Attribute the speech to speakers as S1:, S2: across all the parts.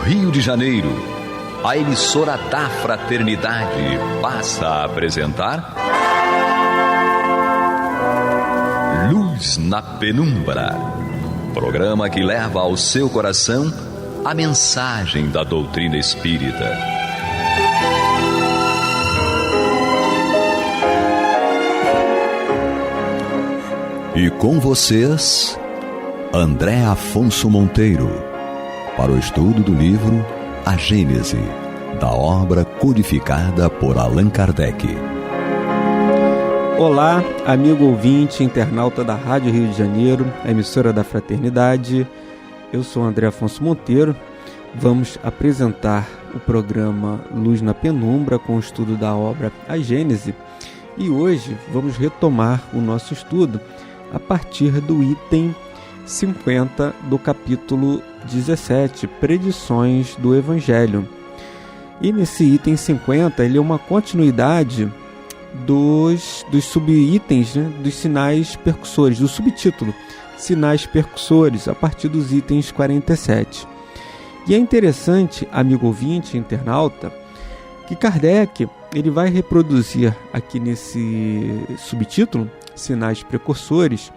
S1: Rio de Janeiro, a emissora da Fraternidade passa a apresentar Luz na Penumbra, programa que leva ao seu coração a mensagem da doutrina espírita. E com vocês, André Afonso Monteiro, para o estudo do livro A Gênese, da obra codificada por Allan Kardec.
S2: Olá, amigo ouvinte, internauta da Rádio Rio de Janeiro, a emissora da Fraternidade. Eu sou André Afonso Monteiro. Vamos apresentar o programa Luz na Penumbra com o estudo da obra A Gênese. E hoje vamos retomar o nosso estudo a partir do item 50 do capítulo 17, Predições do Evangelho. E nesse item 50, ele é uma continuidade dos subitens, dos sinais percussores, do subtítulo Sinais Percussores, a partir dos itens 47. E é interessante, amigo ouvinte, internauta, que Kardec ele vai reproduzir aqui nesse subtítulo, Sinais Precursores,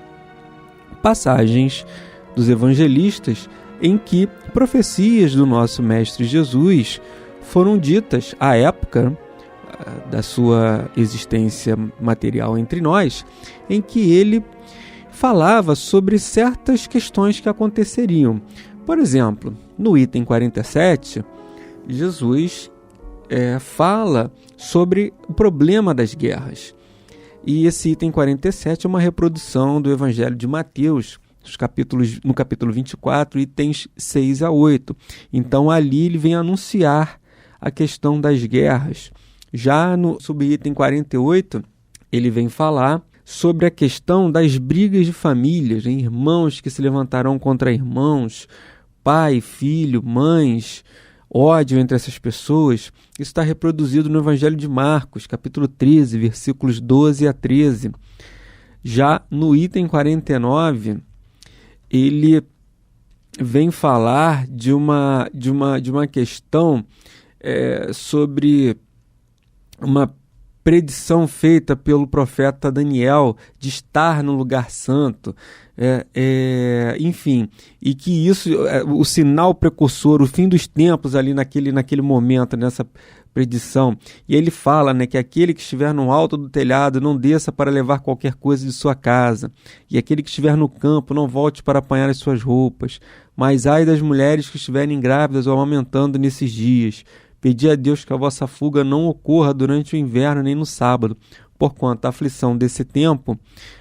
S2: passagens dos evangelistas em que profecias do nosso Mestre Jesus foram ditas à época da sua existência material entre nós, em que ele falava sobre certas questões que aconteceriam. Por exemplo, no item 47, Jesus fala sobre o problema das guerras. E esse item 47 é uma reprodução do Evangelho de Mateus, no capítulo 24, itens 6 a 8. Então ali ele vem anunciar a questão das guerras. Já no subitem 48, ele vem falar sobre a questão das brigas de famílias, irmãos que se levantarão contra irmãos, pai, filho, mães, ódio entre essas pessoas. Isso está reproduzido no Evangelho de Marcos, capítulo 13, versículos 12 a 13. Já no item 49, ele vem falar de uma questão sobre uma predição feita pelo profeta Daniel de estar no lugar santo, enfim, e que isso, o sinal precursor, o fim dos tempos ali naquele momento, nessa predição. E ele fala, que aquele que estiver no alto do telhado não desça para levar qualquer coisa de sua casa, e aquele que estiver no campo não volte para apanhar as suas roupas, mas ai das mulheres que estiverem grávidas ou amamentando nesses dias. Pedi a Deus que a vossa fuga não ocorra durante o inverno nem no sábado, porquanto a aflição desse tempo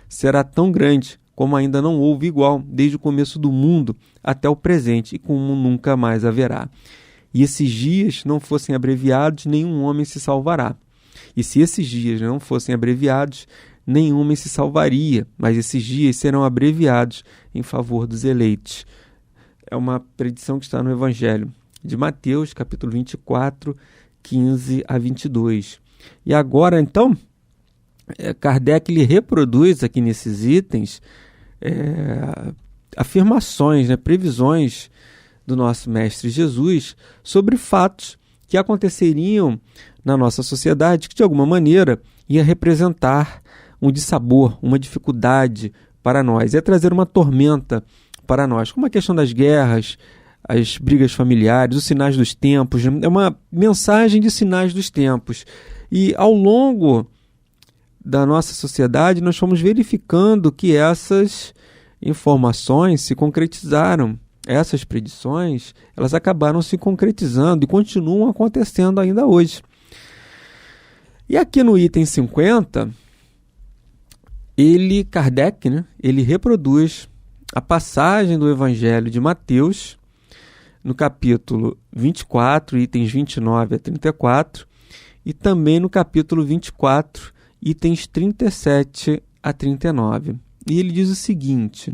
S2: será tão grande como ainda não houve igual, desde o começo do mundo até o presente, e como nunca mais haverá. E esses dias não fossem abreviados, nenhum homem se salvará. E se esses dias não fossem abreviados, nenhum homem se salvaria, mas esses dias serão abreviados em favor dos eleitos. É uma predição que está no Evangelho de Mateus, capítulo 24, 15 a 22. E agora, então, Kardec ele reproduz aqui nesses itens afirmações, previsões do nosso Mestre Jesus sobre fatos que aconteceriam na nossa sociedade, que de alguma maneira ia representar um dissabor, uma dificuldade para nós, ia trazer uma tormenta para nós, como a questão das guerras, as brigas familiares, os sinais dos tempos. É uma mensagem de sinais dos tempos. E ao longo da nossa sociedade, nós fomos verificando que essas informações se concretizaram. Essas predições, elas acabaram se concretizando e continuam acontecendo ainda hoje. E aqui no item 50, Kardec, ele reproduz a passagem do Evangelho de Mateus, no capítulo 24, itens 29 a 34, e também no capítulo 24, itens 37 a 39. E ele diz o seguinte,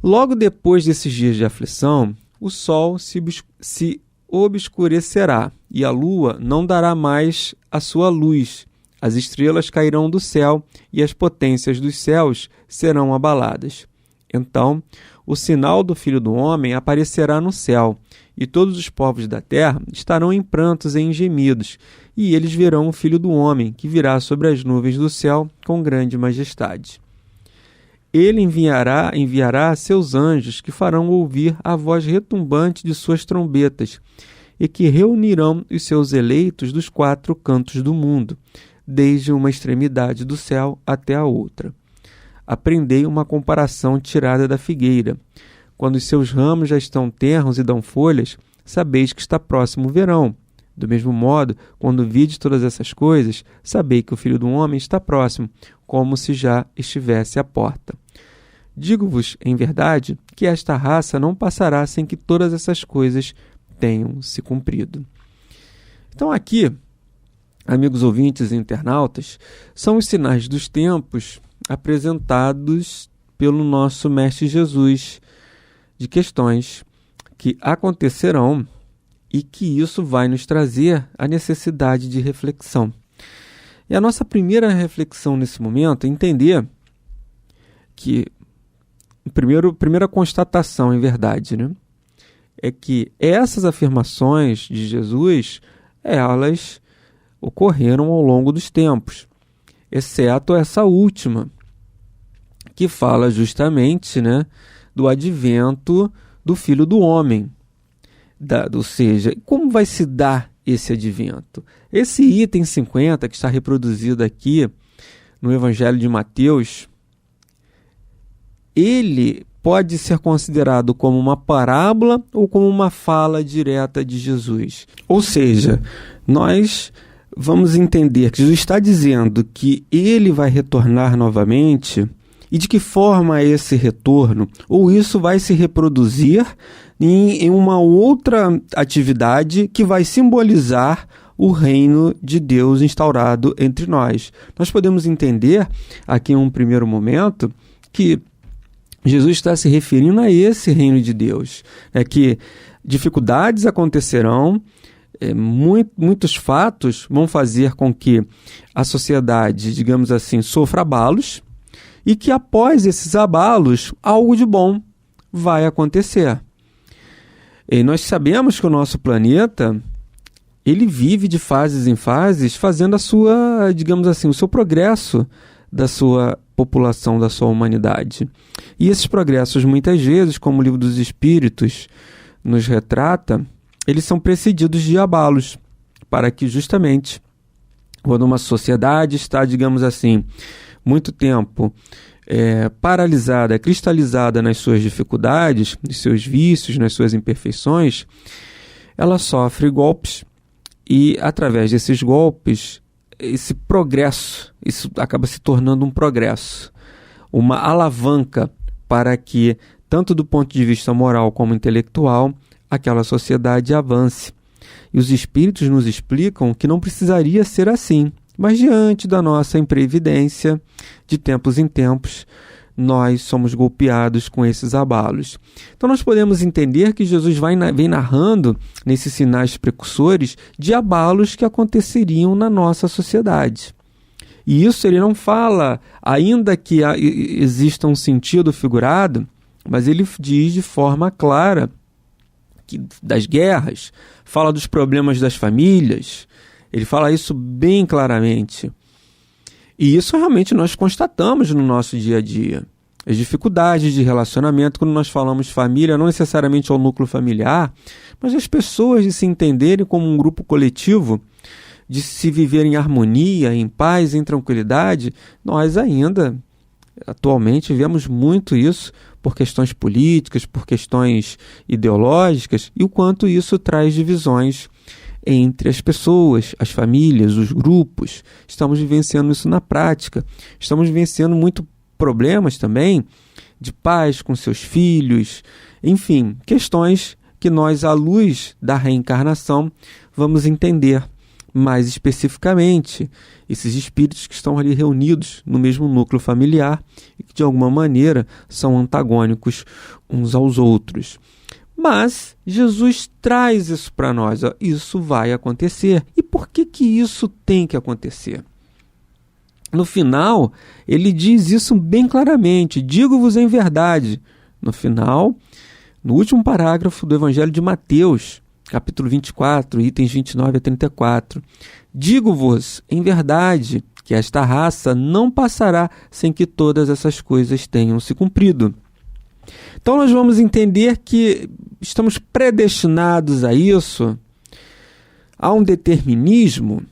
S2: Logo depois desses dias de aflição, o sol se obscurecerá, e a lua não dará mais a sua luz. As estrelas cairão do céu, e as potências dos céus serão abaladas. Então, o sinal do Filho do Homem aparecerá no céu, e todos os povos da terra estarão em prantos e em gemidos, e eles verão o Filho do Homem, que virá sobre as nuvens do céu com grande majestade. Ele enviará seus anjos, que farão ouvir a voz retumbante de suas trombetas, e que reunirão os seus eleitos dos 4 cantos do mundo, desde uma extremidade do céu até a outra. Aprendei uma comparação tirada da figueira. Quando os seus ramos já estão tenros e dão folhas, sabeis que está próximo o verão. Do mesmo modo, quando vides todas essas coisas, sabei que o Filho do Homem está próximo, como se já estivesse à porta. Digo-vos, em verdade, que esta raça não passará sem que todas essas coisas tenham se cumprido. Então aqui, amigos ouvintes e internautas, são os sinais dos tempos apresentados pelo nosso Mestre Jesus, de questões que acontecerão e que isso vai nos trazer a necessidade de reflexão. E a nossa primeira reflexão nesse momento é entender que, primeira constatação, em verdade, né, é que essas afirmações de Jesus, elas ocorreram ao longo dos tempos, exceto essa última, que fala justamente, né, do advento do Filho do Homem. Ou seja, como vai se dar esse advento? Esse item 50, que está reproduzido aqui no Evangelho de Mateus, ele pode ser considerado como uma parábola ou como uma fala direta de Jesus. Ou seja, nós vamos entender que Jesus está dizendo que ele vai retornar novamente. E de que forma é esse retorno? Ou isso vai se reproduzir em uma outra atividade que vai simbolizar o reino de Deus instaurado entre nós? Nós podemos entender aqui em um primeiro momento que Jesus está se referindo a esse reino de Deus. É que dificuldades acontecerão, muitos fatos vão fazer com que a sociedade, digamos assim, sofra abalos, e que após esses abalos, algo de bom vai acontecer. E nós sabemos que o nosso planeta, ele vive de fases em fases, fazendo a sua, digamos assim, o seu progresso da sua população, da sua humanidade. E esses progressos, muitas vezes, como o Livro dos Espíritos nos retrata, eles são precedidos de abalos, para que justamente, quando uma sociedade está, digamos assim, muito tempo paralisada, cristalizada nas suas dificuldades, nos seus vícios, nas suas imperfeições, ela sofre golpes e, através desses golpes, esse progresso, isso acaba se tornando um progresso, uma alavanca para que, tanto do ponto de vista moral como intelectual, aquela sociedade avance. E os espíritos nos explicam que não precisaria ser assim. Mas diante da nossa imprevidência, de tempos em tempos, nós somos golpeados com esses abalos. Então nós podemos entender que Jesus vem narrando, nesses sinais precursores, de abalos que aconteceriam na nossa sociedade. E isso ele não fala, ainda que exista um sentido figurado, mas ele diz de forma clara que das guerras, fala dos problemas das famílias. Ele fala isso bem claramente. E isso realmente nós constatamos no nosso dia a dia. As dificuldades de relacionamento, quando nós falamos família, não necessariamente ao núcleo familiar, mas as pessoas de se entenderem como um grupo coletivo, de se viver em harmonia, em paz, em tranquilidade, nós ainda, atualmente, vemos muito isso por questões políticas, por questões ideológicas, e o quanto isso traz divisões entre as pessoas, as famílias, os grupos. Estamos vivenciando isso na prática. Estamos vivenciando muito problemas também de pais com seus filhos, enfim, questões que nós, à luz da reencarnação, vamos entender mais especificamente esses espíritos que estão ali reunidos no mesmo núcleo familiar e que, de alguma maneira, são antagônicos uns aos outros. Mas Jesus traz isso para nós. Isso vai acontecer. E por que isso tem que acontecer? no final, ele diz isso bem claramente: digo-vos em verdade. No final, no último parágrafo do Evangelho de Mateus, capítulo 24, itens 29 a 34. Digo-vos em verdade que esta raça não passará sem que todas essas coisas tenham se cumprido. Então nós vamos entender que estamos predestinados a isso, a um determinismo.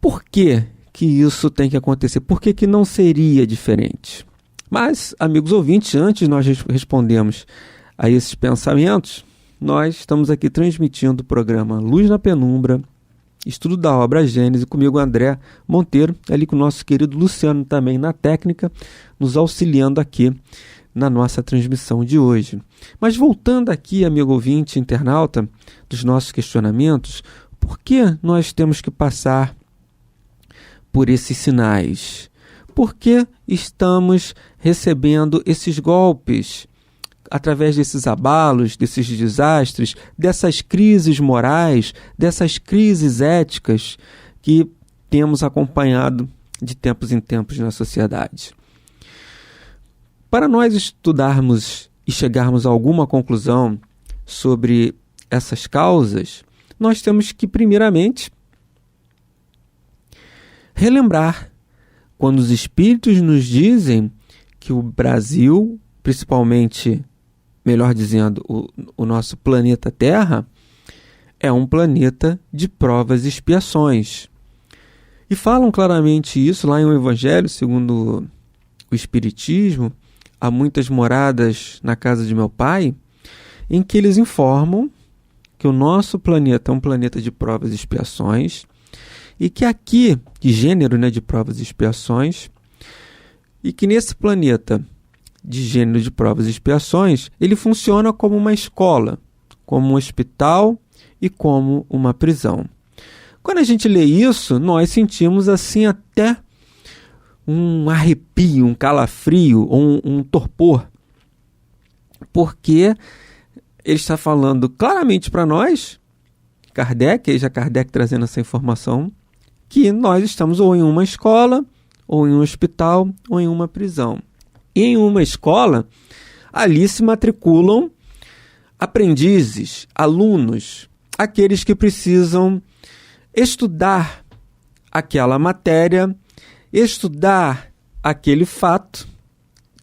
S2: Por que isso tem que acontecer? Por que não seria diferente? Mas, amigos ouvintes, antes de nós respondermos a esses pensamentos, nós estamos aqui transmitindo o programa Luz na Penumbra, estudo da obra Gênesis, comigo André Monteiro, ali com o nosso querido Luciano também na técnica, nos auxiliando aqui na nossa transmissão de hoje. Mas voltando aqui, amigo ouvinte, internauta, dos nossos questionamentos, por que nós temos que passar por esses sinais? Por que estamos recebendo esses golpes, através desses abalos, desses desastres, dessas crises morais, dessas crises éticas que temos acompanhado de tempos em tempos na sociedade? Para nós estudarmos e chegarmos a alguma conclusão sobre essas causas, nós temos que, primeiramente, relembrar quando os espíritos nos dizem que o Brasil, principalmente, melhor dizendo, o nosso planeta Terra, é um planeta de provas e expiações. E falam claramente isso lá em O Evangelho, segundo o Espiritismo, Há Muitas Moradas na Casa de Meu Pai, em que eles informam que o nosso planeta é um planeta de provas e expiações, e que aqui, de gênero, de provas e expiações, e que nesse planeta de gênero de provas e expiações, ele funciona como uma escola, como um hospital e como uma prisão. Quando a gente lê isso, nós sentimos assim até um arrepio, um calafrio, um torpor, porque ele está falando claramente para nós, Kardec trazendo essa informação, que nós estamos ou em uma escola, ou em um hospital, ou em uma prisão. E em uma escola, ali se matriculam aprendizes, alunos, aqueles que precisam estudar aquela matéria, estudar aquele fato,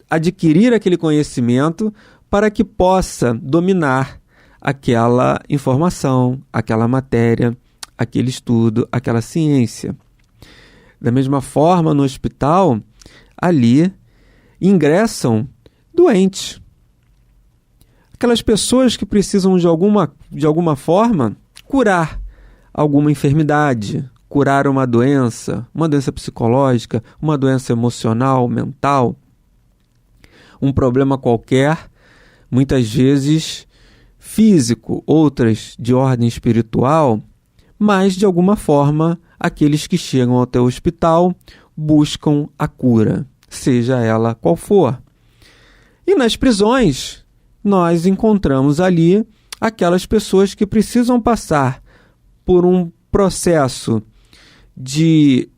S2: adquirir aquele conhecimento para que possa dominar aquela informação, aquela matéria, aquele estudo, aquela ciência. Da mesma forma, no hospital, ali ingressam doentes. Aquelas pessoas que precisam de alguma forma curar alguma enfermidade, curar uma doença psicológica, uma doença emocional, mental, um problema qualquer, muitas vezes físico, outras de ordem espiritual, mas de alguma forma aqueles que chegam até o hospital buscam a cura, seja ela qual for. E nas prisões, nós encontramos ali aquelas pessoas que precisam passar por um processo de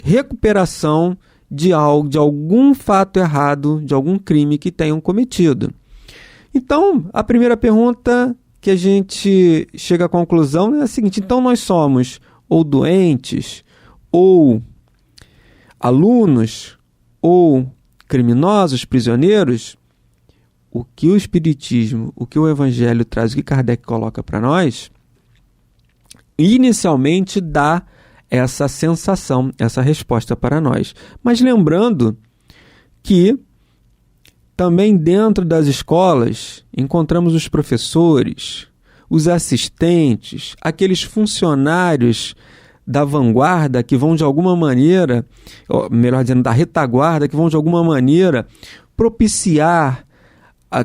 S2: recuperação de algum fato errado, de algum crime que tenham cometido. Então, a primeira pergunta que a gente chega à conclusão é a seguinte: então nós somos ou doentes, ou alunos, ou criminosos, prisioneiros? O que o Espiritismo, o que o Evangelho traz, o que Kardec coloca para nós, inicialmente dá essa sensação, essa resposta para nós. Mas lembrando que também dentro das escolas encontramos os professores, os assistentes, aqueles funcionários da vanguarda que vão de alguma maneira, melhor dizendo, da retaguarda, que vão de alguma maneira propiciar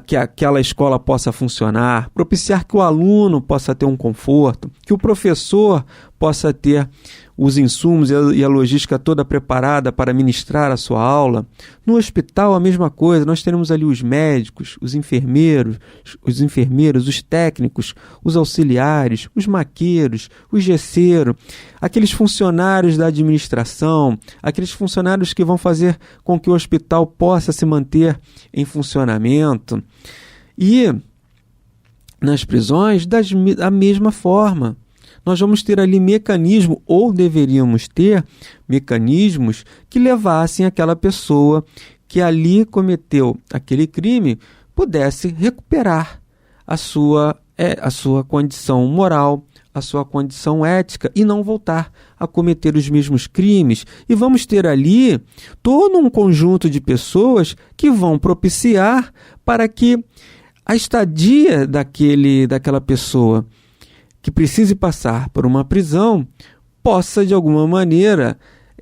S2: que aquela escola possa funcionar, propiciar que o aluno possa ter um conforto, que o professor possa ter os insumos e a logística toda preparada para ministrar a sua aula. No hospital, a mesma coisa, nós teremos ali os médicos, os enfermeiros, os técnicos, os auxiliares, os maqueiros, os gesseiros, aqueles funcionários da administração, aqueles funcionários que vão fazer com que o hospital possa se manter em funcionamento. E nas prisões, da mesma forma. Nós vamos ter ali mecanismo, ou deveríamos ter mecanismos que levassem aquela pessoa que ali cometeu aquele crime, pudesse recuperar a sua condição moral, a sua condição ética e não voltar a cometer os mesmos crimes. E vamos ter ali todo um conjunto de pessoas que vão propiciar para que a estadia daquela pessoa que precise passar por uma prisão possa, de alguma maneira,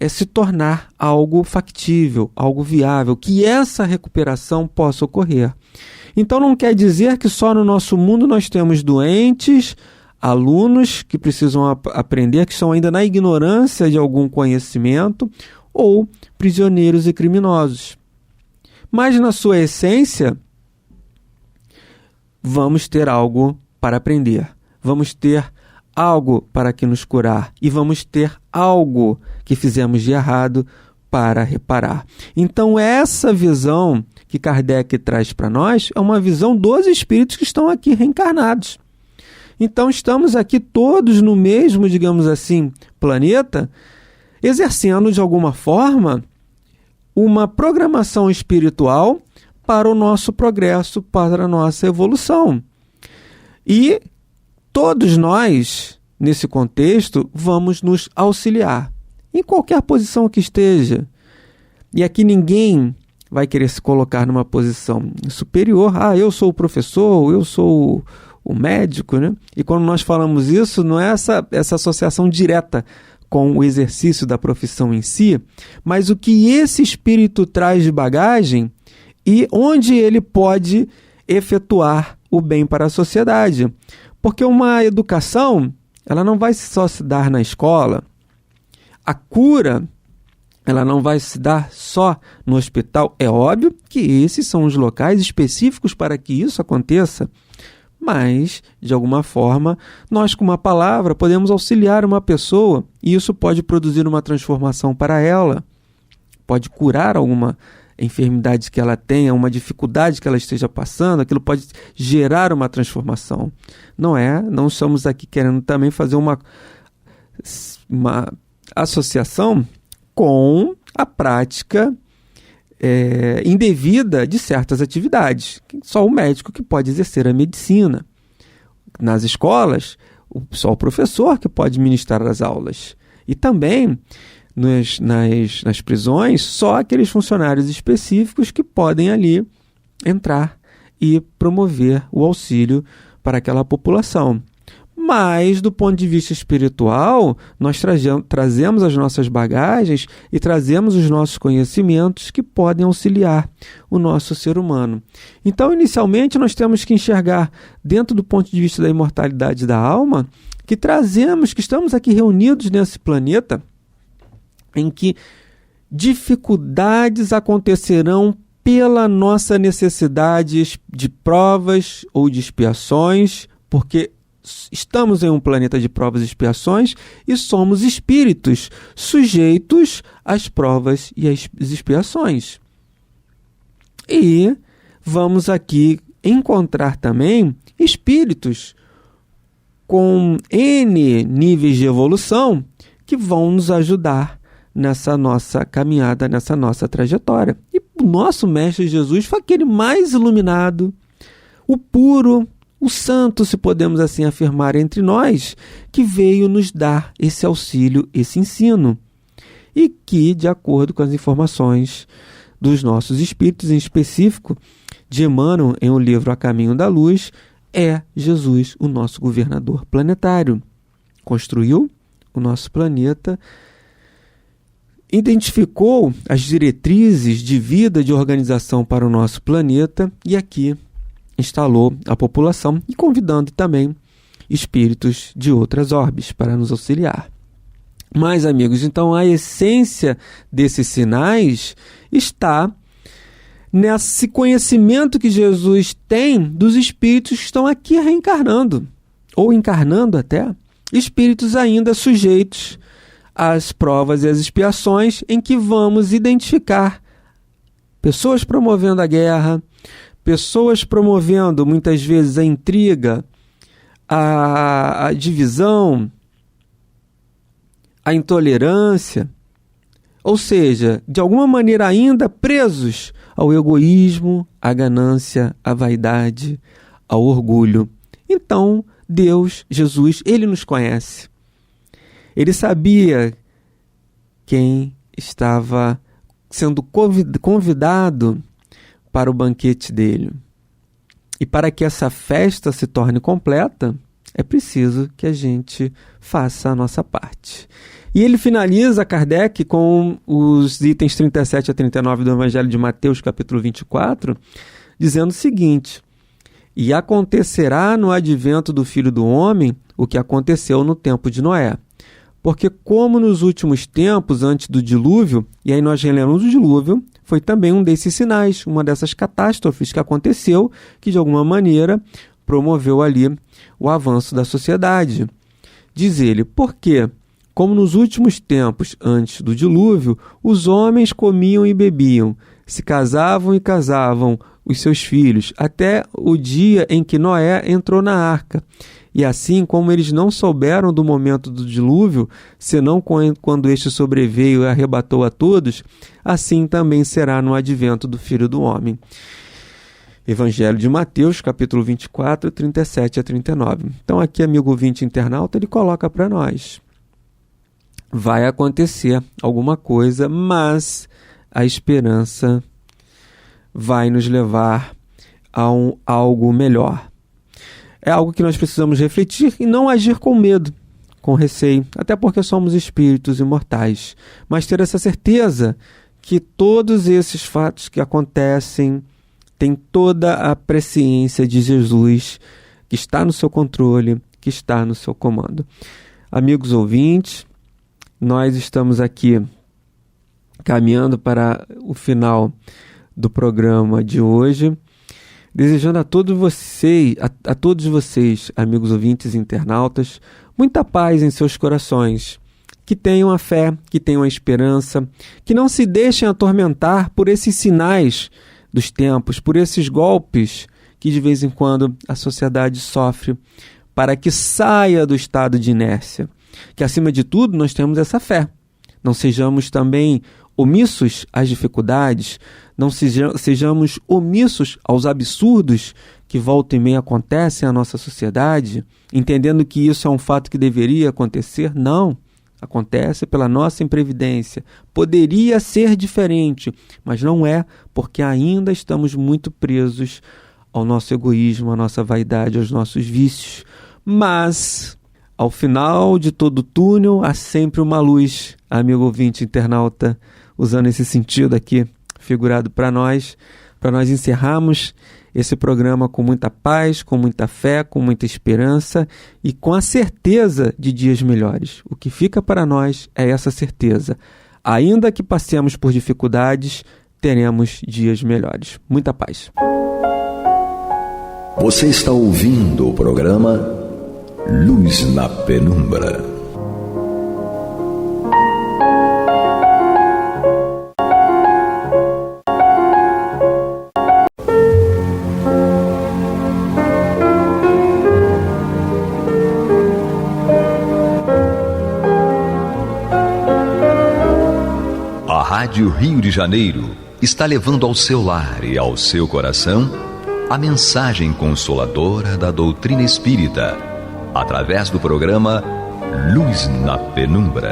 S2: se tornar algo factível, algo viável, que essa recuperação possa ocorrer. Então não quer dizer que só no nosso mundo nós temos doentes, alunos que precisam aprender, que estão ainda na ignorância de algum conhecimento, ou prisioneiros e criminosos. Mas na sua essência, vamos ter algo para aprender. Vamos ter algo para que nos curar e vamos ter algo que fizemos de errado para reparar. Então essa visão que Kardec traz para nós é uma visão dos espíritos que estão aqui reencarnados. Então estamos aqui todos no mesmo, digamos assim, planeta, exercendo de alguma forma uma programação espiritual para o nosso progresso, para a nossa evolução. E todos nós, nesse contexto, vamos nos auxiliar, em qualquer posição que esteja. E aqui ninguém vai querer se colocar numa posição superior. Eu sou o professor, eu sou o médico, né? E quando nós falamos isso, não é essa associação direta com o exercício da profissão em si, mas o que esse espírito traz de bagagem e onde ele pode efetuar o bem para a sociedade. Porque uma educação, ela não vai só se dar na escola. A cura, ela não vai se dar só no hospital. É óbvio que esses são os locais específicos para que isso aconteça. Mas, de alguma forma, nós com uma palavra podemos auxiliar uma pessoa e isso pode produzir uma transformação para ela. Pode curar alguma enfermidade que ela tenha, uma dificuldade que ela esteja passando, aquilo pode gerar uma transformação. Não estamos aqui querendo também fazer uma associação com a prática indevida de certas atividades. Só o médico que pode exercer a medicina. Nas escolas, só o professor que pode ministrar as aulas. E também nas prisões, só aqueles funcionários específicos que podem ali entrar e promover o auxílio para aquela população. Mas, do ponto de vista espiritual, nós trazemos as nossas bagagens e trazemos os nossos conhecimentos que podem auxiliar o nosso ser humano. Então, inicialmente, nós temos que enxergar, dentro do ponto de vista da imortalidade da alma, que estamos aqui reunidos nesse planeta em que dificuldades acontecerão pela nossa necessidade de provas ou de expiações, porque estamos em um planeta de provas e expiações e somos espíritos sujeitos às provas e às expiações. E vamos aqui encontrar também espíritos com N níveis de evolução que vão nos ajudar nessa nossa caminhada, nessa nossa trajetória. E o nosso Mestre Jesus foi aquele mais iluminado, o puro, o santo, se podemos assim afirmar entre nós, que veio nos dar esse auxílio, esse ensino. E que, de acordo com as informações dos nossos espíritos, em específico, de Emmanuel, em o livro A Caminho da Luz, é Jesus, o nosso governador planetário. Construiu o nosso planeta, identificou as diretrizes de vida, de organização para o nosso planeta e aqui instalou a população e convidando também espíritos de outras orbes para nos auxiliar. Mas, amigos, então a essência desses sinais está nesse conhecimento que Jesus tem dos espíritos que estão aqui reencarnando, ou encarnando até, espíritos ainda sujeitos às provas e às expiações, em que vamos identificar pessoas promovendo a guerra, pessoas promovendo muitas vezes a intriga, a divisão, a intolerância, ou seja, de alguma maneira ainda presos ao egoísmo, à ganância, à vaidade, ao orgulho. Então, Deus, Jesus, Ele nos conhece. Ele sabia quem estava sendo convidado para o banquete dele. E para que essa festa se torne completa, é preciso que a gente faça a nossa parte. E ele finaliza, Kardec, com os itens 37 a 39 do Evangelho de Mateus, capítulo 24, dizendo o seguinte: e acontecerá no advento do Filho do Homem o que aconteceu no tempo de Noé. Porque como nos últimos tempos, antes do dilúvio, e aí nós relemos o dilúvio, foi também um desses sinais, uma dessas catástrofes que aconteceu, que de alguma maneira promoveu ali o avanço da sociedade. Diz ele, porque como nos últimos tempos, antes do dilúvio, os homens comiam e bebiam, se casavam e casavam os seus filhos, até o dia em que Noé entrou na arca. E assim como eles não souberam do momento do dilúvio, senão quando este sobreveio e arrebatou a todos, assim também será no advento do Filho do Homem. Evangelho de Mateus, capítulo 24, 37 a 39. Então aqui, amigo ouvinte internauta, ele coloca para nós. Vai acontecer alguma coisa, mas a esperança vai nos levar a algo melhor. É algo que nós precisamos refletir e não agir com medo, com receio, até porque somos espíritos imortais. Mas ter essa certeza que todos esses fatos que acontecem têm toda a presciência de Jesus, que está no seu controle, que está no seu comando. Amigos ouvintes, nós estamos aqui caminhando para o final do programa de hoje, desejando a todos vocês, amigos ouvintes e internautas, muita paz em seus corações, que tenham a fé, que tenham a esperança, que não se deixem atormentar por esses sinais dos tempos, por esses golpes que de vez em quando a sociedade sofre, para que saia do estado de inércia. Que acima de tudo nós temos essa fé. Não sejamos também omissos às dificuldades, não sejamos omissos aos absurdos que volta e meia acontecem na nossa sociedade, entendendo que isso é um fato que deveria acontecer. Não, acontece pela nossa imprevidência. Poderia ser diferente, mas não é, porque ainda estamos muito presos ao nosso egoísmo, à nossa vaidade, aos nossos vícios. Mas ao final de todo túnel há sempre uma luz, amigo ouvinte internauta, usando esse sentido aqui figurado para nós encerrarmos esse programa com muita paz, com muita fé, com muita esperança e com a certeza de dias melhores. O que fica para nós é essa certeza. Ainda que passemos por dificuldades, teremos dias melhores. Muita paz.
S1: Você está ouvindo o programa Luz na Penumbra. A Rádio Rio de Janeiro está levando ao seu lar e ao seu coração a mensagem consoladora da doutrina espírita, através do programa Luz na Penumbra.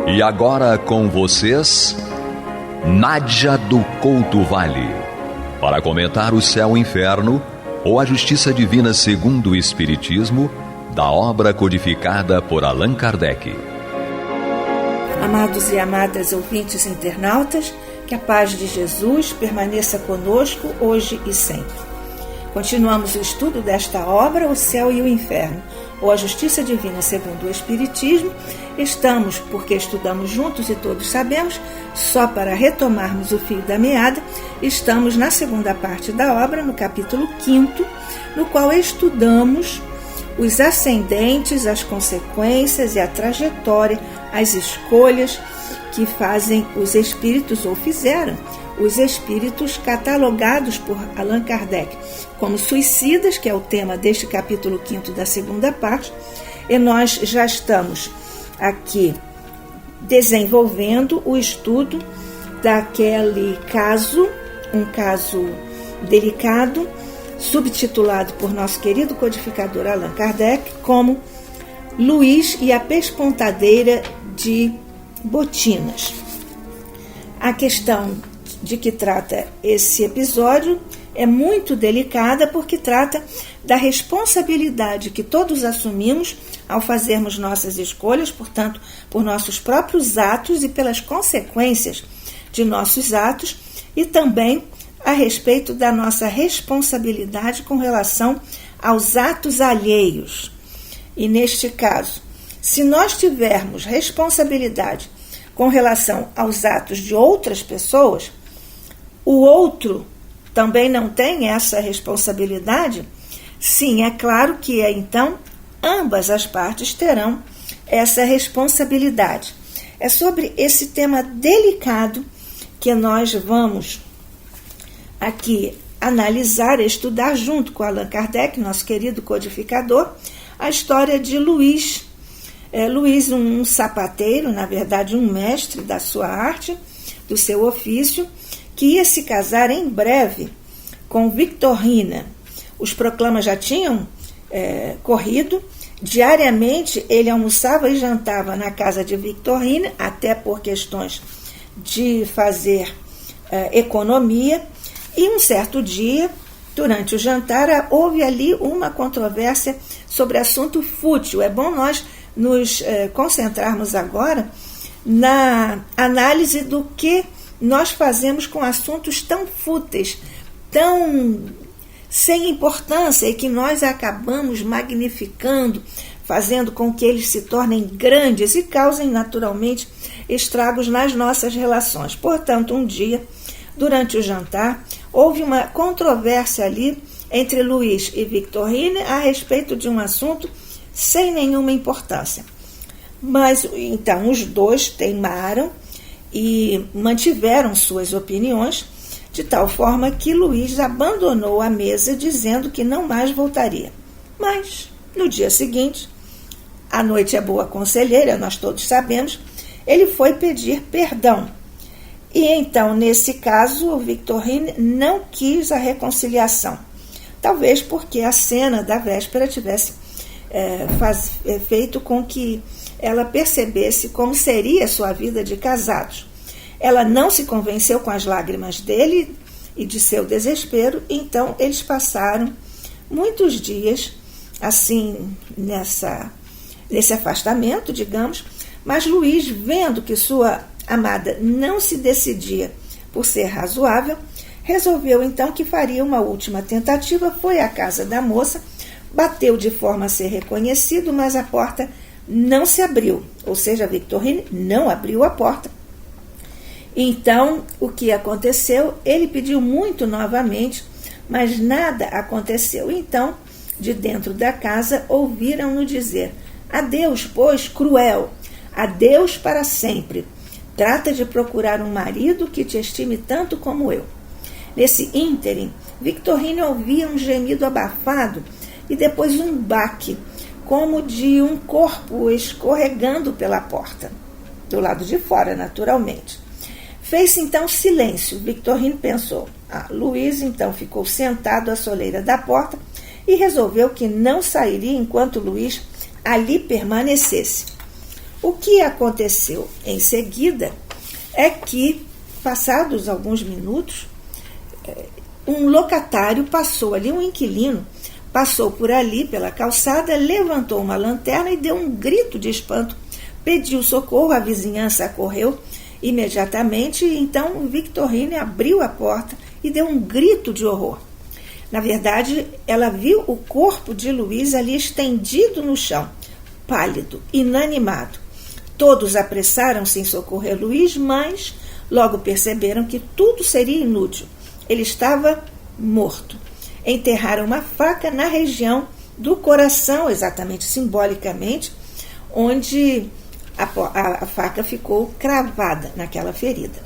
S1: E agora com vocês, Nádia do Couto Vale, para comentar o céu e inferno ou a justiça divina segundo o Espiritismo, da obra codificada por Allan Kardec.
S3: Amados e amadas ouvintes internautas, que a paz de Jesus permaneça conosco hoje e sempre. Continuamos o estudo desta obra, O Céu e o Inferno, ou A Justiça Divina segundo o Espiritismo. Estamos, porque estudamos juntos e todos sabemos, só para retomarmos o fio da meada, estamos na segunda parte da obra, no capítulo 5º, no qual estudamos os ascendentes, as consequências e a trajetória, as escolhas que fazem os espíritos, ou fizeram, os espíritos catalogados por Allan Kardec como suicidas, que é o tema deste capítulo 5º da segunda parte, e nós já estamos aqui desenvolvendo o estudo daquele caso, um caso delicado, subtitulado por nosso querido codificador Allan Kardec como Luís e a Pespontadeira de Botinas. A questão de que trata esse episódio é muito delicada porque trata da responsabilidade que todos assumimos ao fazermos nossas escolhas, portanto, por nossos próprios atos e pelas consequências de nossos atos, e também a respeito da nossa responsabilidade com relação aos atos alheios. E neste caso, se nós tivermos responsabilidade com relação aos atos de outras pessoas, o outro também não tem essa responsabilidade? Sim, é claro que então ambas as partes terão essa responsabilidade. É sobre esse tema delicado que nós vamos aqui analisar, estudar junto com Allan Kardec, nosso querido codificador, a história de Luís. Luís, um sapateiro, na verdade um mestre da sua arte, do seu ofício, que ia se casar em breve com Victorina. Os proclamas já tinham corrido. Diariamente ele almoçava e jantava na casa de Victorina, até por questões de fazer economia. E um certo dia, durante o jantar, houve ali uma controvérsia sobre assunto fútil. É bom nós nos concentrarmos agora na análise do que nós fazemos com assuntos tão fúteis, tão sem importância, e que nós acabamos magnificando, fazendo com que eles se tornem grandes e causem naturalmente estragos nas nossas relações. Portanto, um dia, durante o jantar, houve uma controvérsia ali entre Luís e Victorine a respeito de um assunto sem nenhuma importância. Mas, então, os dois teimaram e mantiveram suas opiniões, de tal forma que Luís abandonou a mesa dizendo que não mais voltaria. Mas, no dia seguinte, a noite é boa conselheira, nós todos sabemos, ele foi pedir perdão. E então, nesse caso, o Victorine não quis a reconciliação. Talvez porque a cena da véspera tivesse feito com que ela percebesse como seria sua vida de casados. Ela não se convenceu com as lágrimas dele e de seu desespero, então eles passaram muitos dias assim nesse afastamento, digamos, mas Luís, vendo que sua amada não se decidia por ser razoável, resolveu então que faria uma última tentativa, foi à casa da moça, bateu de forma a ser reconhecido, mas a porta não se abriu, ou seja, Victorine não abriu a porta. Então, o que aconteceu? Ele pediu muito novamente, mas nada aconteceu. Então, de dentro da casa, ouviram-no dizer: adeus, pois, cruel, adeus para sempre. Trata de procurar um marido que te estime tanto como eu. Nesse ínterim, Victorine ouvia um gemido abafado e depois um baque, como de um corpo escorregando pela porta, do lado de fora, naturalmente. Fez-se então silêncio. Victorine pensou. Luís então ficou sentado à soleira da porta e resolveu que não sairia enquanto Luís ali permanecesse. O que aconteceu em seguida é que, passados alguns minutos, um locatário passou ali, um inquilino, passou por ali pela calçada, levantou uma lanterna e deu um grito de espanto, pediu socorro, a vizinhança acorreu imediatamente, então Victorine abriu a porta e deu um grito de horror. Na verdade, ela viu o corpo de Luiz ali estendido no chão, pálido, inanimado. Todos apressaram-se em socorrer Luiz, mas logo perceberam que tudo seria inútil. Ele estava morto. Enterraram uma faca na região do coração, exatamente simbolicamente, onde a faca ficou cravada naquela ferida.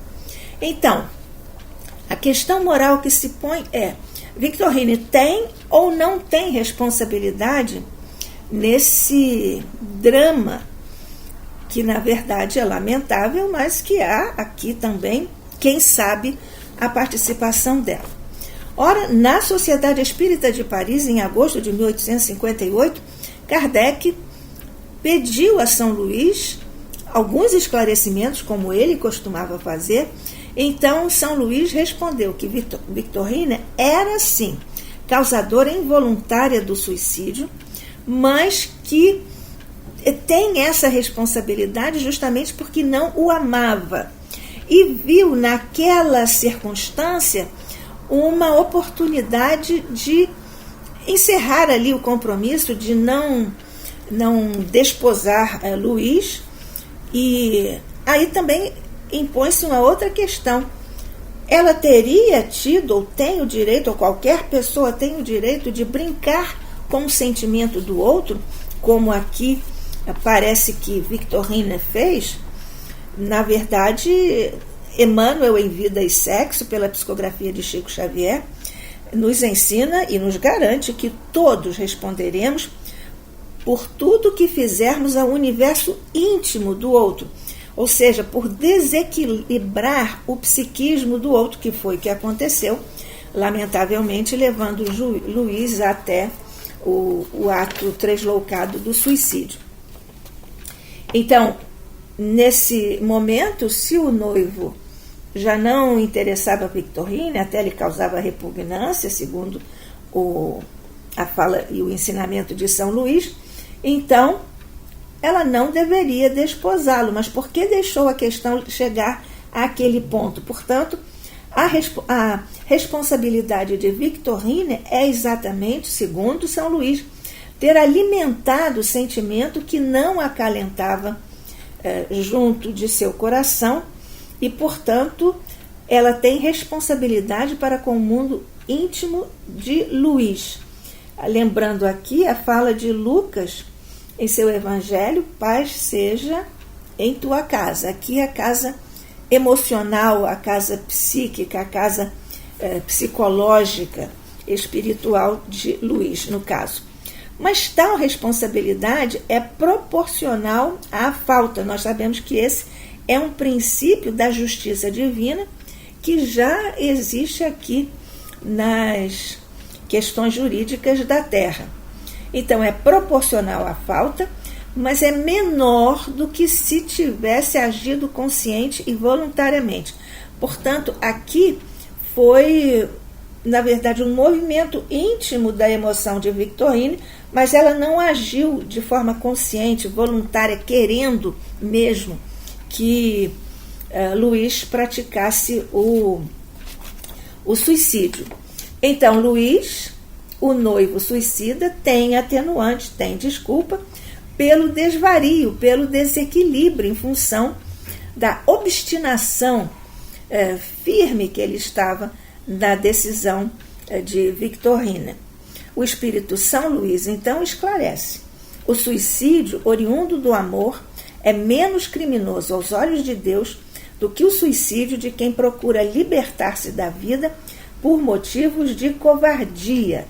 S3: Então, a questão moral que se põe é: Victorine tem ou não tem responsabilidade nesse drama que na verdade é lamentável, mas que há aqui também, quem sabe, a participação dela. Ora, na Sociedade Espírita de Paris, em agosto de 1858, Kardec pediu a São Luís alguns esclarecimentos, como ele costumava fazer. Então, São Luís respondeu que Victorine era, sim, causadora involuntária do suicídio, mas que tem essa responsabilidade justamente porque não o amava e viu naquela circunstância uma oportunidade de encerrar ali o compromisso, de não desposar Luiz. E aí também impõe-se uma outra questão. Ela teria tido, ou tem o direito, ou qualquer pessoa tem o direito de brincar com o sentimento do outro, como aqui parece que Victorine fez? Na verdade, Emmanuel, em Vida e Sexo, pela psicografia de Chico Xavier, nos ensina e nos garante que todos responderemos por tudo que fizermos ao universo íntimo do outro, ou seja, por desequilibrar o psiquismo do outro, que foi o que aconteceu, lamentavelmente levando Luiz até o ato tresloucado do suicídio. Então, nesse momento, se o noivo já não interessava a Victorine, até lhe causava repugnância, segundo a fala e o ensinamento de São Luís, então ela não deveria desposá-lo. Mas por que deixou a questão chegar àquele ponto? Portanto, a responsabilidade de Victorine é exatamente, segundo São Luís, ter alimentado o sentimento que não acalentava junto de seu coração e, portanto, ela tem responsabilidade para com o mundo íntimo de Luiz. Lembrando aqui a fala de Lucas em seu evangelho: paz seja em tua casa. Aqui a casa emocional, a casa psíquica, a casa psicológica, espiritual de Luiz, no caso. Mas tal responsabilidade é proporcional à falta. Nós sabemos que esse é um princípio da justiça divina que já existe aqui nas questões jurídicas da Terra. Então, é proporcional à falta, mas é menor do que se tivesse agido consciente e voluntariamente. Portanto, aqui foi, na verdade, um movimento íntimo da emoção de Victorine, mas ela não agiu de forma consciente, voluntária, querendo mesmo que Luiz praticasse o suicídio. Então, Luiz, o noivo suicida, tem atenuante, tem desculpa pelo desvario, pelo desequilíbrio em função da obstinação firme que ele estava na decisão de Victorine. O espírito São Luís, então, esclarece: o suicídio oriundo do amor é menos criminoso aos olhos de Deus do que o suicídio de quem procura libertar-se da vida por motivos de covardia.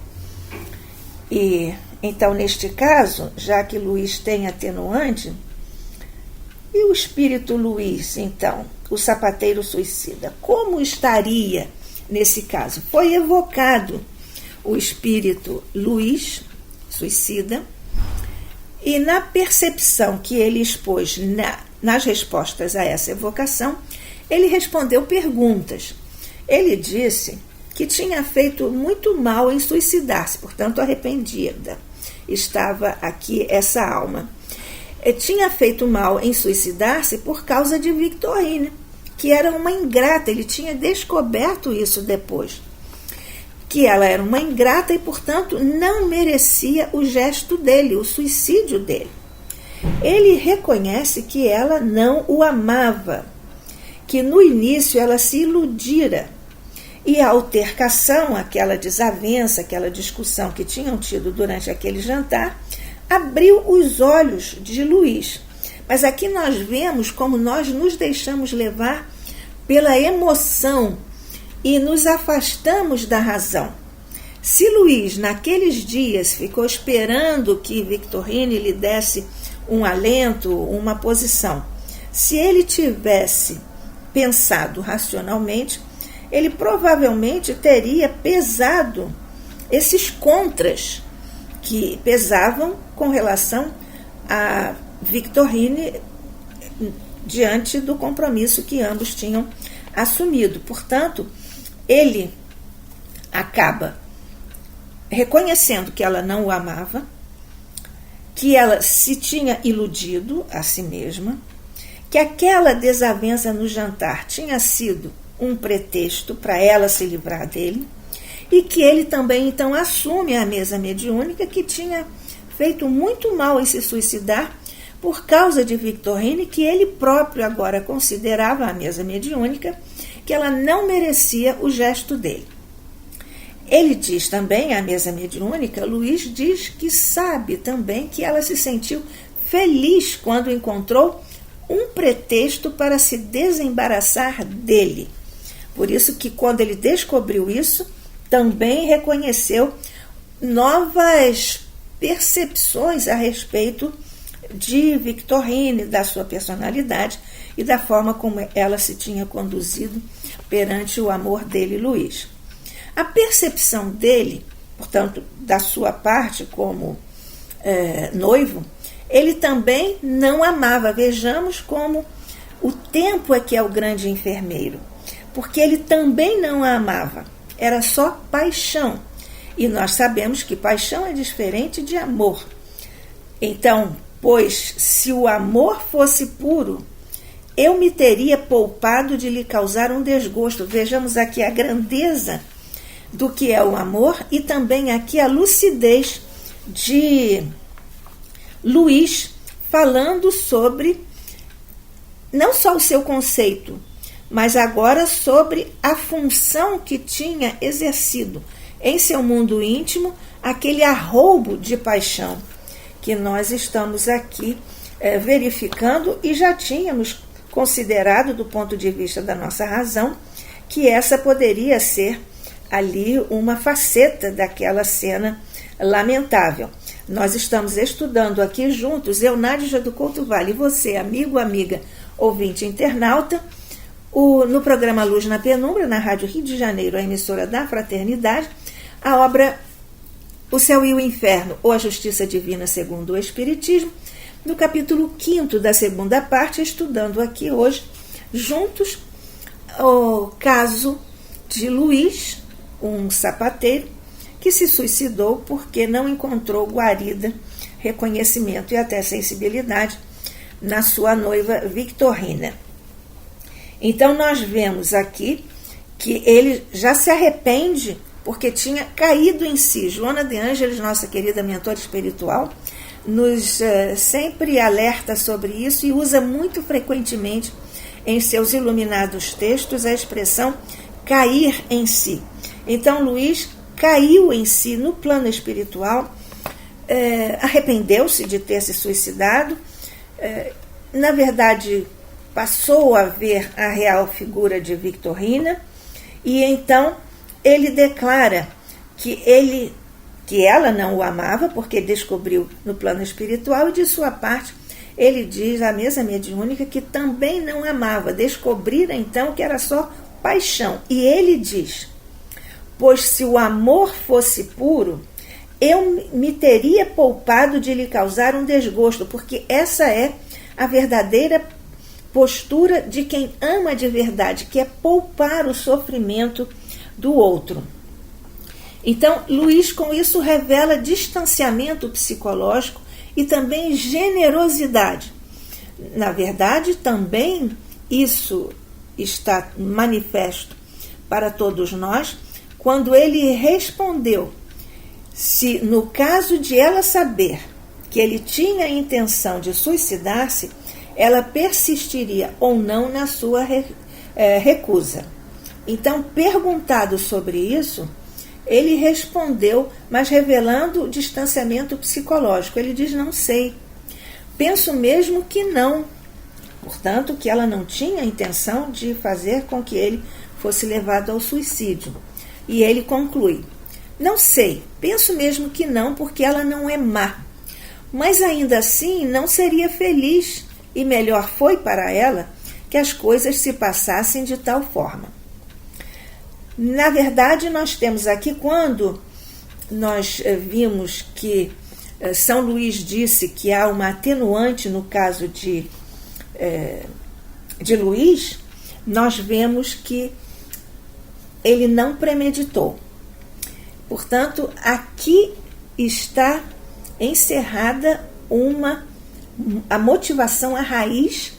S3: E então, neste caso, já que Luís tem atenuante, e o espírito Luís, então, o sapateiro suicida, como estaria nesse caso? Foi evocado o espírito Luís, suicida, e na percepção que ele expôs nas respostas a essa evocação, ele respondeu perguntas. Ele disse que tinha feito muito mal em suicidar-se, portanto arrependida estava aqui essa alma. Tinha feito mal em suicidar-se por causa de Victorine, que era uma ingrata. Ele tinha descoberto isso depois. que ela era uma ingrata e, portanto, não merecia o gesto dele, o suicídio dele. Ele reconhece que ela não o amava, que no início ela se iludira. E a altercação, aquela desavença, aquela discussão que tinham tido durante aquele jantar, abriu os olhos de Luís. Mas aqui nós vemos como nós nos deixamos levar pela emoção e nos afastamos da razão. Se Luís, naqueles dias, ficou esperando que Victorine lhe desse um alento, uma posição, se ele tivesse pensado racionalmente, ele provavelmente teria pesado esses contras que pesavam com relação a Victorine diante do compromisso que ambos tinham assumido. Portanto, ele acaba reconhecendo que ela não o amava, que ela se tinha iludido a si mesma, que aquela desavença no jantar tinha sido um pretexto para ela se livrar dele, e que ele também então assume a mesa mediúnica, que tinha feito muito mal em se suicidar por causa de Victorine, que ele próprio agora considerava a mesa mediúnica, que ela não merecia o gesto dele. Ele diz também, a mesa mediúnica, Luís diz que sabe também que ela se sentiu feliz quando encontrou um pretexto para se desembaraçar dele. Por isso que quando ele descobriu isso, também reconheceu novas percepções a respeito de Victorine, da sua personalidade e da forma como ela se tinha conduzido perante o amor dele, Luís. A percepção dele, portanto, da sua parte como noivo, ele também não amava. Vejamos como o tempo é que é o grande enfermeiro, porque ele também não a amava, era só paixão. E nós sabemos que paixão é diferente de amor. Então, pois, se o amor fosse puro, eu me teria poupado de lhe causar um desgosto. Vejamos aqui a grandeza do que é o amor e também aqui a lucidez de Luís, falando sobre não só o seu conceito, mas agora sobre a função que tinha exercido em seu mundo íntimo, aquele arroubo de paixão que nós estamos aqui verificando e já tínhamos considerado do ponto de vista da nossa razão que essa poderia ser ali uma faceta daquela cena lamentável. Nós estamos estudando aqui juntos, eu, Nádia do Couto Vale, e você, amigo, amiga, ouvinte, internauta, no programa Luz na Penumbra, na Rádio Rio de Janeiro, a emissora da Fraternidade, a obra O Céu e o Inferno, ou a Justiça Divina segundo o Espiritismo, no capítulo 5º da segunda parte, estudando aqui hoje, juntos, o caso de Luís, um sapateiro, que se suicidou porque não encontrou guarida, reconhecimento e até sensibilidade na sua noiva Victorina. Então nós vemos aqui que ele já se arrepende porque tinha caído em si. Joana de Ângeles, nossa querida mentora espiritual, nos sempre alerta sobre isso e usa muito frequentemente em seus iluminados textos a expressão cair em si. Então Luís caiu em si no plano espiritual, arrependeu-se de ter se suicidado, na verdade passou a ver a real figura de Victorina e então ele declara que ela não o amava porque descobriu no plano espiritual, e de sua parte ele diz à mesa mediúnica que também não amava, descobrira então que era só paixão. E ele diz: pois se o amor fosse puro, eu me teria poupado de lhe causar um desgosto, porque essa é a verdadeira postura de quem ama de verdade, que é poupar o sofrimento do outro. Então, Luís, com isso, revela distanciamento psicológico e também generosidade. Na verdade, também isso está manifesto para todos nós, quando ele respondeu se, no caso de ela saber que ele tinha a intenção de suicidar-se, ela persistiria ou não na sua recusa. Então, perguntado sobre isso, ele respondeu, mas revelando o distanciamento psicológico. Ele diz: não sei. Penso mesmo que não. Portanto, que ela não tinha a intenção de fazer com que ele fosse levado ao suicídio. E ele conclui: não sei, penso mesmo que não, porque ela não é má. Mas ainda assim não seria feliz, e melhor foi para ela que as coisas se passassem de tal forma. Na verdade, nós temos aqui, quando nós vimos que São Luís disse que há uma atenuante no caso de Luís, nós vemos que ele não premeditou. Portanto, aqui está encerrada a motivação, a raiz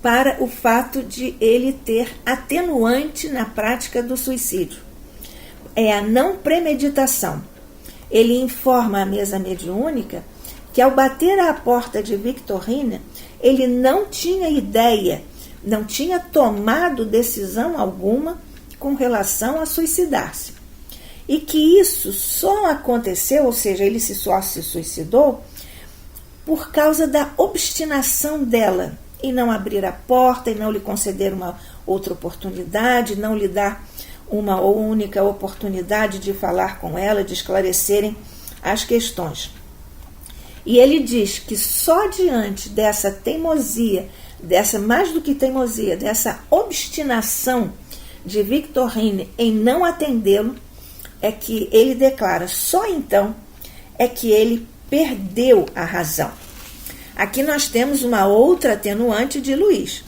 S3: para o fato de ele ter atenuante na prática do suicídio. É a não premeditação. Ele informa a mesa mediúnica que, ao bater à porta de Victorine, ele não tinha ideia, não tinha tomado decisão alguma com relação a suicidar-se. E que isso só aconteceu, ou seja, ele só se suicidou por causa da obstinação dela em não abrir a porta, em não lhe conceder uma outra oportunidade, não lhe dar uma única oportunidade de falar com ela, de esclarecerem as questões. E ele diz que só diante dessa teimosia, mais do que teimosia, dessa obstinação de Victorine em não atendê-lo, é que ele declara, só então é que ele perdeu a razão. Aqui nós temos uma outra atenuante de Luís.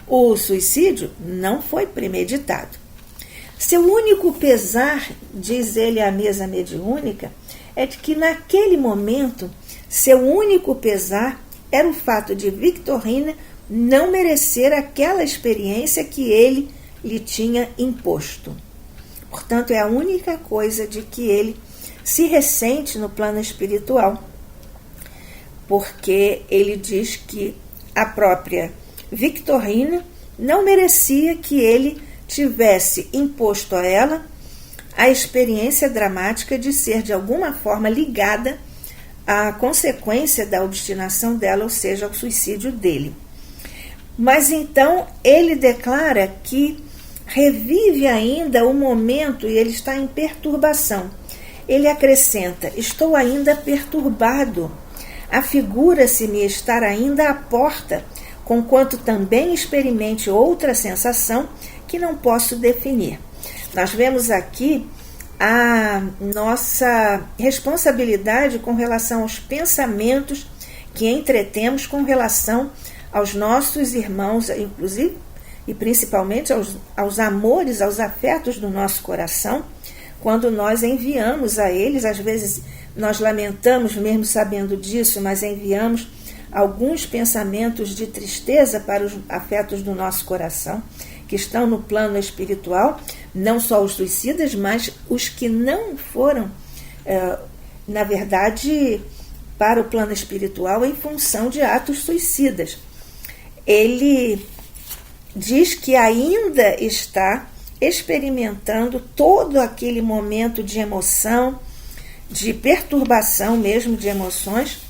S3: O suicídio não foi premeditado. Seu único pesar, diz ele à mesa mediúnica, é de que naquele momento, seu único pesar era o fato de Victorine não merecer aquela experiência que ele lhe tinha imposto. Portanto, é a única coisa de que ele se ressente no plano espiritual, porque ele diz que a própria Victorine não merecia que ele tivesse imposto a ela a experiência dramática de ser de alguma forma ligada à consequência da obstinação dela, ou seja, ao suicídio dele. Mas então ele declara que revive ainda o momento e ele está em perturbação. Ele acrescenta: estou ainda perturbado. Afigura-se-me estar ainda à porta, conquanto também experimente outra sensação que não posso definir. Nós vemos aqui a nossa responsabilidade com relação aos pensamentos que entretemos com relação aos nossos irmãos, inclusive e principalmente aos amores, aos afetos do nosso coração, quando nós enviamos a eles, às vezes nós lamentamos mesmo sabendo disso, mas enviamos alguns pensamentos de tristeza para os afetos do nosso coração, que estão no plano espiritual, não só os suicidas, mas os que não foram, na verdade, para o plano espiritual em função de atos suicidas. Ele diz que ainda está experimentando todo aquele momento de emoção, de perturbação mesmo de emoções,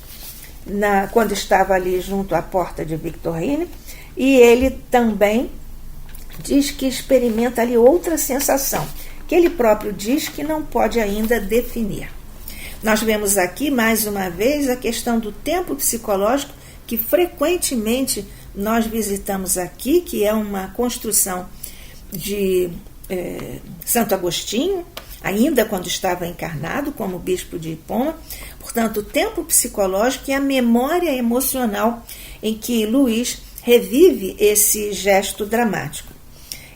S3: quando estava ali junto à porta de Victorine, e ele também diz que experimenta ali outra sensação, que ele próprio diz que não pode ainda definir. Nós vemos aqui, mais uma vez, a questão do tempo psicológico, que frequentemente nós visitamos aqui, que é uma construção de Santo Agostinho, ainda quando estava encarnado como bispo de Hipona. Portanto, o tempo psicológico e a memória emocional em que Luís revive esse gesto dramático.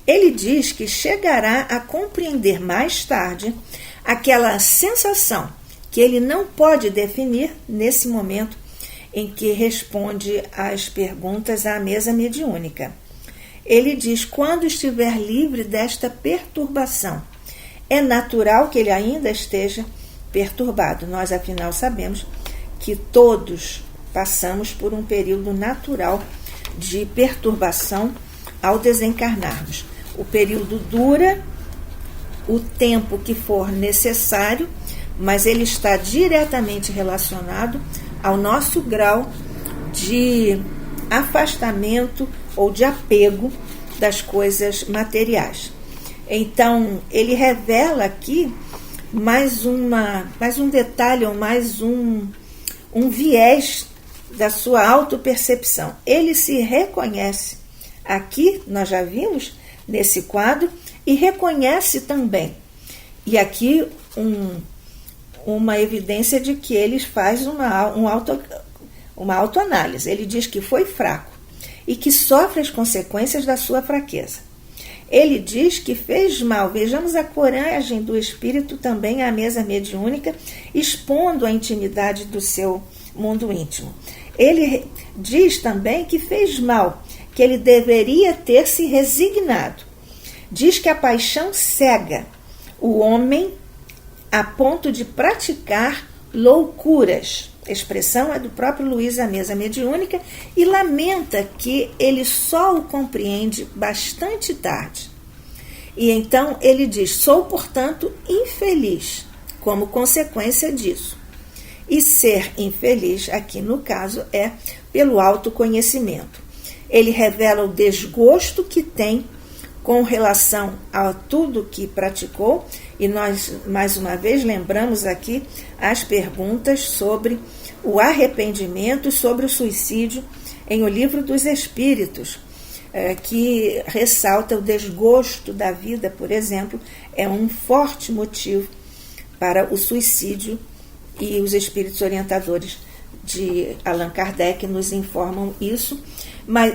S3: Ele diz que chegará a compreender mais tarde aquela sensação que ele não pode definir nesse momento em que responde às perguntas à mesa mediúnica. Ele diz: quando estiver livre desta perturbação, é natural que ele ainda esteja perturbado. Nós, afinal, sabemos que todos passamos por um período natural de perturbação ao desencarnarmos. O período dura o tempo que for necessário, mas ele está diretamente relacionado ao nosso grau de afastamento ou de apego das coisas materiais. Então, ele revela aqui mais um detalhe, ou mais um viés da sua autopercepção. Ele se reconhece aqui, nós já vimos nesse quadro, e reconhece também. E aqui uma evidência de que ele faz uma autoanálise. Ele diz que foi fraco e que sofre as consequências da sua fraqueza. Ele diz que fez mal. Vejamos a coragem do espírito também à mesa mediúnica, expondo a intimidade do seu mundo íntimo. Ele diz também que fez mal, que ele deveria ter se resignado. Diz que a paixão cega o homem a ponto de praticar loucuras. A expressão é do próprio Luís à mesa mediúnica, e lamenta que ele só o compreende bastante tarde. E então ele diz: sou, portanto, infeliz, como consequência disso. E ser infeliz, aqui no caso, é pelo autoconhecimento. Ele revela o desgosto que tem com relação a tudo que praticou, e nós, mais uma vez, lembramos aqui as perguntas sobre o arrependimento, sobre o suicídio, em O Livro dos Espíritos, que ressalta o desgosto da vida, por exemplo, é um forte motivo para o suicídio, e os espíritos orientadores de Allan Kardec nos informam isso.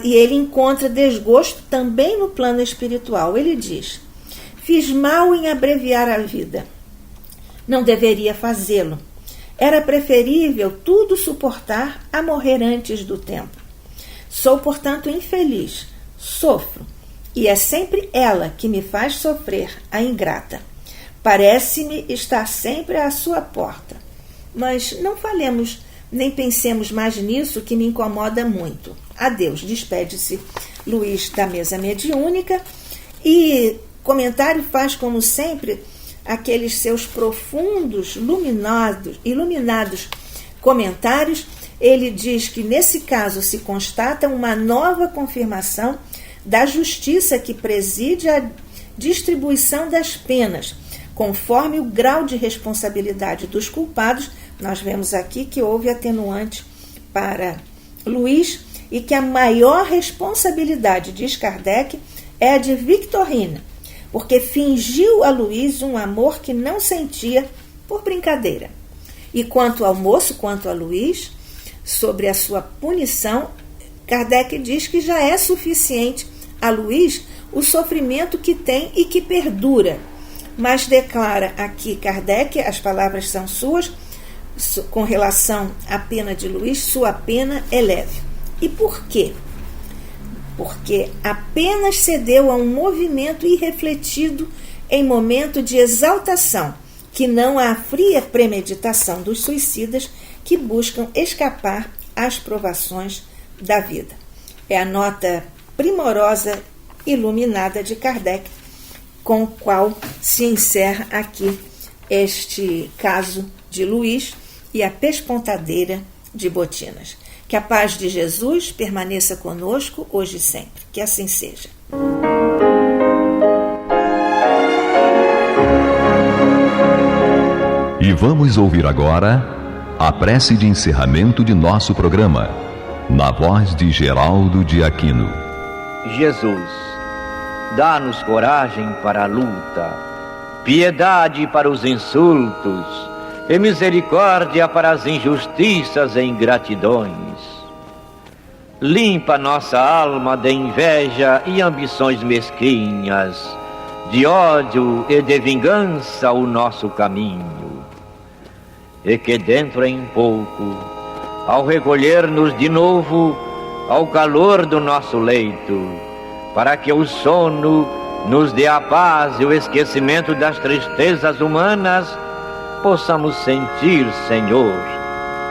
S3: E ele encontra desgosto também no plano espiritual. Ele diz: fiz mal em abreviar a vida. Não deveria fazê-lo. Era preferível tudo suportar a morrer antes do tempo. Sou, portanto, infeliz. Sofro. E é sempre ela que me faz sofrer, a ingrata. Parece-me estar sempre à sua porta. Mas não falemos nem pensemos mais nisso, que me incomoda muito. Adeus, despede-se Luís da mesa mediúnica, e comentário faz, como sempre, aqueles seus profundos, iluminados comentários. Ele diz que nesse caso se constata uma nova confirmação da justiça que preside a distribuição das penas, conforme o grau de responsabilidade dos culpados. Nós vemos aqui que houve atenuante para Luís, e que a maior responsabilidade, diz Kardec, é a de Victorina, porque fingiu a Luís um amor que não sentia por brincadeira. E quanto ao moço, quanto a Luís, sobre a sua punição, Kardec diz que já é suficiente a Luís o sofrimento que tem e que perdura. Mas declara aqui Kardec, as palavras são suas, com relação à pena de Luís: sua pena é leve. E por quê? Porque apenas cedeu a um movimento irrefletido em momento de exaltação, que não a fria premeditação dos suicidas que buscam escapar às provações da vida. É a nota primorosa, iluminada de Kardec, com o qual se encerra aqui este caso de Luís e a pespontadeira de botinas. Que a paz de Jesus permaneça conosco hoje e sempre. Que assim seja.
S1: E vamos ouvir agora a prece de encerramento de nosso programa, na voz de Geraldo de Aquino.
S4: Jesus, dá-nos coragem para a luta, piedade para os insultos, e misericórdia para as injustiças e ingratidões. Limpa nossa alma de inveja e ambições mesquinhas, de ódio e de vingança o nosso caminho. E que dentro em pouco, ao recolher-nos de novo ao calor do nosso leito, para que o sono nos dê a paz e o esquecimento das tristezas humanas, possamos sentir, Senhor,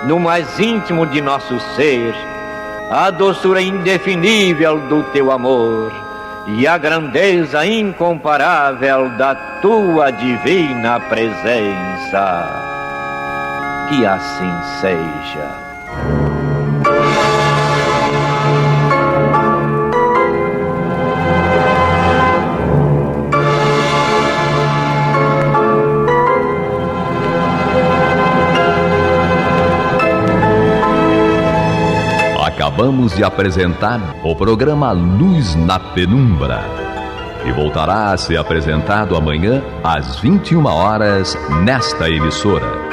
S4: no mais íntimo de nosso ser, a doçura indefinível do Teu amor e a grandeza incomparável da Tua divina presença. Que assim seja.
S1: Acabamos de apresentar o programa Luz na Penumbra, que voltará a ser apresentado amanhã às 21 horas nesta emissora.